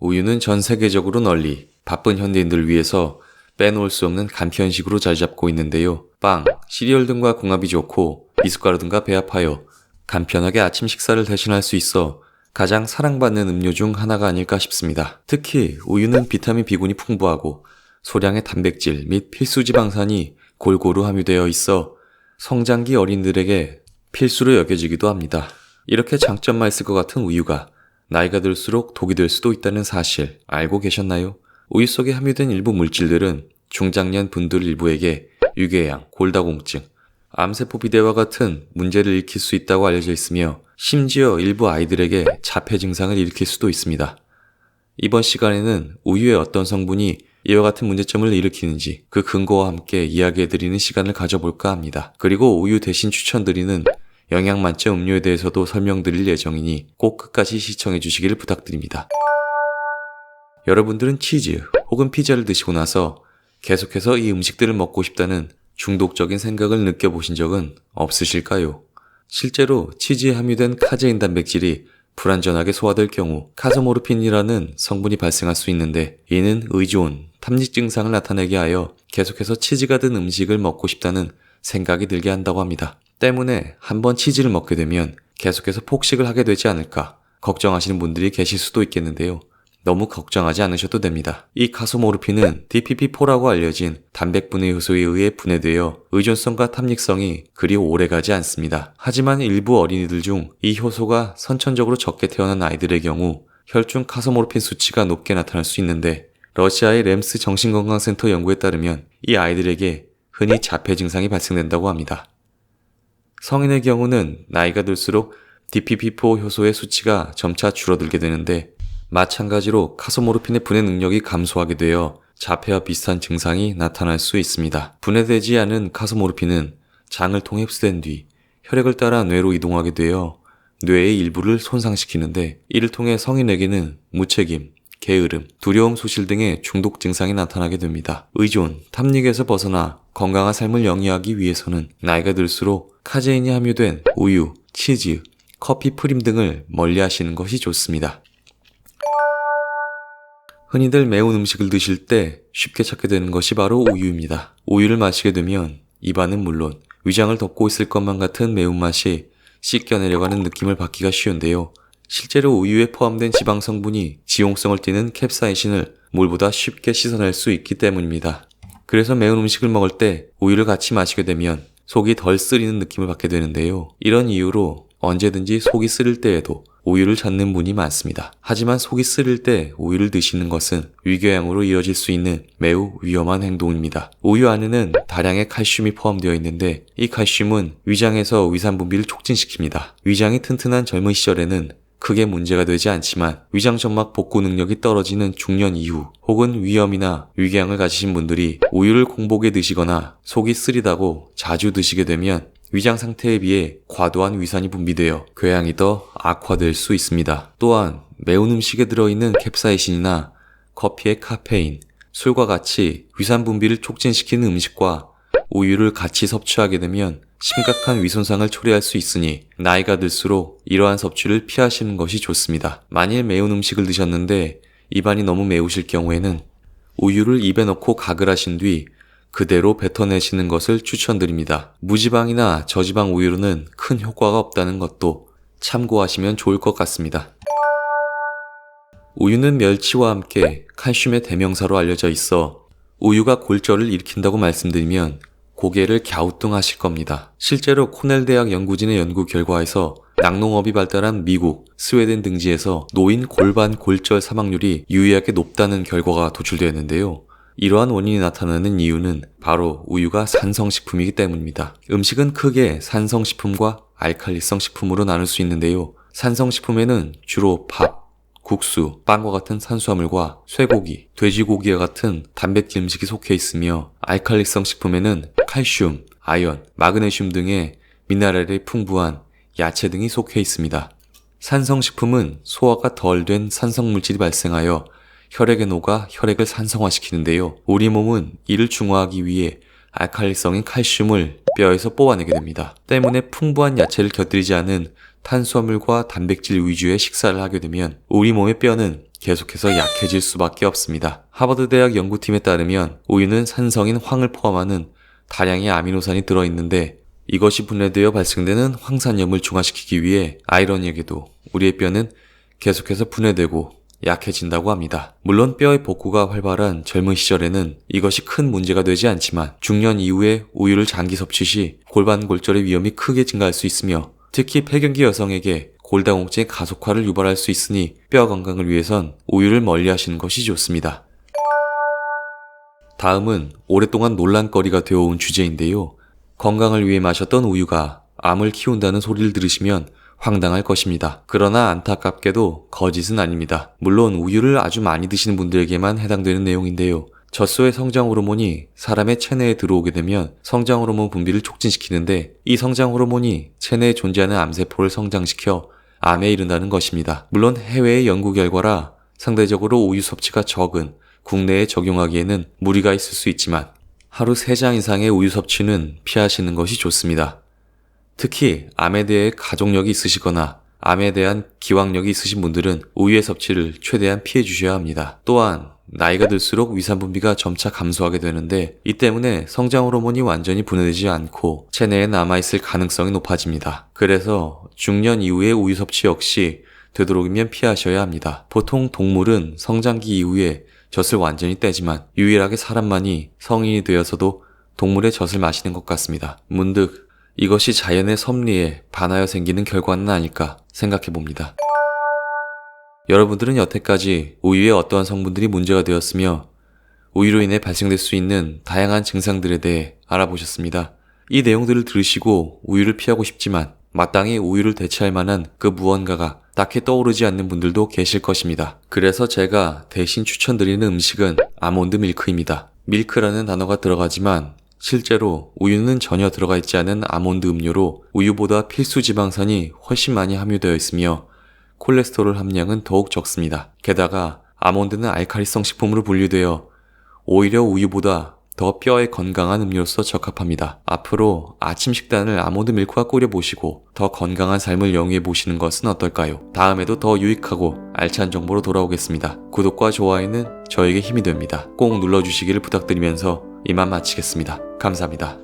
우유는 전 세계적으로 널리 바쁜 현대인들을 위해서 빼놓을 수 없는 간편식으로 자리 잡고 있는데요. 빵, 시리얼 등과 궁합이 좋고 미숫가루 등과 배합하여 간편하게 아침 식사를 대신할 수 있어 가장 사랑받는 음료 중 하나가 아닐까 싶습니다. 특히 우유는 비타민 B군이 풍부하고 소량의 단백질 및 필수 지방산이 골고루 함유되어 있어 성장기 어린이들에게 필수로 여겨지기도 합니다. 이렇게 장점만 있을 것 같은 우유가 나이가 들수록 독이 될 수도 있다는 사실 알고 계셨나요? 우유 속에 함유된 일부 물질들은 중장년 분들 일부에게 유궤양, 골다공증, 암세포 비대와 같은 문제를 일으킬 수 있다고 알려져 있으며 심지어 일부 아이들에게 자폐 증상을 일으킬 수도 있습니다. 이번 시간에는 우유의 어떤 성분이 이와 같은 문제점을 일으키는지 그 근거와 함께 이야기해드리는 시간을 가져볼까 합니다. 그리고 우유 대신 추천드리는 영양 만점 음료에 대해서도 설명드릴 예정이니 꼭 끝까지 시청해 주시기를 부탁드립니다. 여러분들은 치즈 혹은 피자를 드시고 나서 계속해서 이 음식들을 먹고 싶다는 중독적인 생각을 느껴보신 적은 없으실까요? 실제로 치즈에 함유된 카제인 단백질이 불완전하게 소화될 경우 카소모르핀이라는 성분이 발생할 수 있는데 이는 의존, 탐닉 증상을 나타내게 하여 계속해서 치즈가 든 음식을 먹고 싶다는 생각이 들게 한다고 합니다. 때문에 한번 치즈를 먹게 되면 계속해서 폭식을 하게 되지 않을까 걱정하시는 분들이 계실 수도 있겠는데요. 너무 걱정하지 않으셔도 됩니다. 이 카소모르핀은 DPP4라고 알려진 단백분해 효소에 의해 분해되어 의존성과 탐닉성이 그리 오래가지 않습니다. 하지만 일부 어린이들 중 이 효소가 선천적으로 적게 태어난 아이들의 경우 혈중 카소모르핀 수치가 높게 나타날 수 있는데 러시아의 램스 정신건강센터 연구에 따르면 이 아이들에게 흔히 자폐 증상이 발생된다고 합니다. 성인의 경우는 나이가 들수록 DPP4 효소의 수치가 점차 줄어들게 되는데 마찬가지로 카소모르핀의 분해 능력이 감소하게 되어 자폐와 비슷한 증상이 나타날 수 있습니다. 분해되지 않은 카소모르핀은 장을 통해 흡수된 뒤 혈액을 따라 뇌로 이동하게 되어 뇌의 일부를 손상시키는데 이를 통해 성인에게는 무책임, 게으름, 두려움 소실 등의 중독 증상이 나타나게 됩니다. 의존, 탐닉에서 벗어나 건강한 삶을 영위하기 위해서는 나이가 들수록 카제인이 함유된 우유, 치즈, 커피, 프림 등을 멀리 하시는 것이 좋습니다. 흔히들 매운 음식을 드실 때 쉽게 찾게 되는 것이 바로 우유입니다. 우유를 마시게 되면 입안은 물론 위장을 덮고 있을 것만 같은 매운맛이 씻겨내려가는 느낌을 받기가 쉬운데요. 실제로 우유에 포함된 지방 성분이 지용성을 띠는 캡사이신을 물보다 쉽게 씻어낼 수 있기 때문입니다. 그래서 매운 음식을 먹을 때 우유를 같이 마시게 되면 속이 덜 쓰리는 느낌을 받게 되는데요. 이런 이유로 언제든지 속이 쓰릴 때에도 우유를 찾는 분이 많습니다. 하지만 속이 쓰릴 때 우유를 드시는 것은 위궤양으로 이어질 수 있는 매우 위험한 행동입니다. 우유 안에는 다량의 칼슘이 포함되어 있는데 이 칼슘은 위장에서 위산 분비를 촉진시킵니다. 위장이 튼튼한 젊은 시절에는 크게 문제가 되지 않지만 위장점막 복구 능력이 떨어지는 중년 이후 혹은 위염이나 위궤양을 가지신 분들이 우유를 공복에 드시거나 속이 쓰리다고 자주 드시게 되면 위장 상태에 비해 과도한 위산이 분비되어 궤양이 더 악화될 수 있습니다. 또한 매운 음식에 들어있는 캡사이신이나 커피의 카페인, 술과 같이 위산 분비를 촉진시키는 음식과 우유를 같이 섭취하게 되면 심각한 위손상을 초래할 수 있으니 나이가 들수록 이러한 섭취를 피하시는 것이 좋습니다. 만일 매운 음식을 드셨는데 입안이 너무 매우실 경우에는 우유를 입에 넣고 가글 하신 뒤 그대로 뱉어내시는 것을 추천드립니다. 무지방이나 저지방 우유로는 큰 효과가 없다는 것도 참고하시면 좋을 것 같습니다. 우유는 멸치와 함께 칼슘의 대명사로 알려져 있어 우유가 골절을 일으킨다고 말씀드리면 고개를 갸우뚱하실 겁니다. 실제로 코넬 대학 연구진의 연구 결과에서 낙농업이 발달한 미국, 스웨덴 등지에서 노인 골반 골절 사망률이 유의하게 높다는 결과가 도출되었는데요. 이러한 원인이 나타나는 이유는 바로 우유가 산성식품이기 때문입니다. 음식은 크게 산성식품과 알칼리성 식품으로 나눌 수 있는데요. 산성식품에는 주로 밥, 국수, 빵과 같은 탄수화물과 쇠고기, 돼지고기와 같은 단백질 음식이 속해 있으며 알칼리성 식품에는 칼슘, 아연, 마그네슘 등의 미네랄이 풍부한 야채 등이 속해 있습니다. 산성식품은 소화가 덜 된 산성물질이 발생하여 혈액에 녹아 혈액을 산성화시키는데요. 우리 몸은 이를 중화하기 위해 알칼리성인 칼슘을 뼈에서 뽑아내게 됩니다. 때문에 풍부한 야채를 곁들이지 않은 탄수화물과 단백질 위주의 식사를 하게 되면 우리 몸의 뼈는 계속해서 약해질 수밖에 없습니다. 하버드 대학 연구팀에 따르면 우유는 산성인 황을 포함하는 다량의 아미노산이 들어있는데 이것이 분해되어 발생되는 황산염을 중화시키기 위해 아이러니하게도 우리의 뼈는 계속해서 분해되고 약해진다고 합니다. 물론 뼈의 복구가 활발한 젊은 시절에는 이것이 큰 문제가 되지 않지만 중년 이후에 우유를 장기 섭취 시 골반 골절의 위험이 크게 증가할 수 있으며 특히 폐경기 여성에게 골다공증의 가속화를 유발할 수 있으니 뼈 건강을 위해선 우유를 멀리 하시는 것이 좋습니다. 다음은 오랫동안 논란거리가 되어온 주제인데요. 건강을 위해 마셨던 우유가 암을 키운다는 소리를 들으시면 황당할 것입니다. 그러나 안타깝게도 거짓은 아닙니다. 물론 우유를 아주 많이 드시는 분들에게만 해당되는 내용인데요. 젖소의 성장 호르몬이 사람의 체내에 들어오게 되면 성장 호르몬 분비를 촉진시키는데 이 성장 호르몬이 체내에 존재하는 암세포를 성장시켜 암에 이른다는 것입니다. 물론 해외의 연구 결과라 상대적으로 우유 섭취가 적은 국내에 적용하기에는 무리가 있을 수 있지만 하루 3장 이상의 우유 섭취는 피하시는 것이 좋습니다. 특히 암에 대해 가족력이 있으시거나 암에 대한 기왕력이 있으신 분들은 우유의 섭취를 최대한 피해 주셔야 합니다. 또한 나이가 들수록 위산 분비가 점차 감소하게 되는데 이 때문에 성장 호르몬이 완전히 분해되지 않고 체내에 남아있을 가능성이 높아집니다. 그래서 중년 이후의 우유 섭취 역시 되도록이면 피하셔야 합니다. 보통 동물은 성장기 이후에 젖을 완전히 떼지만 유일하게 사람만이 성인이 되어서도 동물의 젖을 마시는 것 같습니다. 문득 이것이 자연의 섭리에 반하여 생기는 결과는 아닐까 생각해 봅니다. 여러분들은 여태까지 우유의 어떠한 성분들이 문제가 되었으며 우유로 인해 발생될 수 있는 다양한 증상들에 대해 알아보셨습니다. 이 내용들을 들으시고 우유를 피하고 싶지만 마땅히 우유를 대체할 만한 그 무언가가 딱히 떠오르지 않는 분들도 계실 것입니다. 그래서 제가 대신 추천드리는 음식은 아몬드 밀크입니다. 밀크라는 단어가 들어가지만 실제로 우유는 전혀 들어가 있지 않은 아몬드 음료로 우유보다 필수 지방산이 훨씬 많이 함유되어 있으며 콜레스테롤 함량은 더욱 적습니다. 게다가 아몬드는 알칼리성 식품으로 분류되어 오히려 우유보다 더 뼈에 건강한 음료로서 적합합니다. 앞으로 아침 식단을 아몬드 밀크와 꾸려보시고 더 건강한 삶을 영위해 보시는 것은 어떨까요? 다음에도 더 유익하고 알찬 정보로 돌아오겠습니다. 구독과 좋아요는 저에게 힘이 됩니다. 꼭 눌러주시기를 부탁드리면서 이만 마치겠습니다. 감사합니다.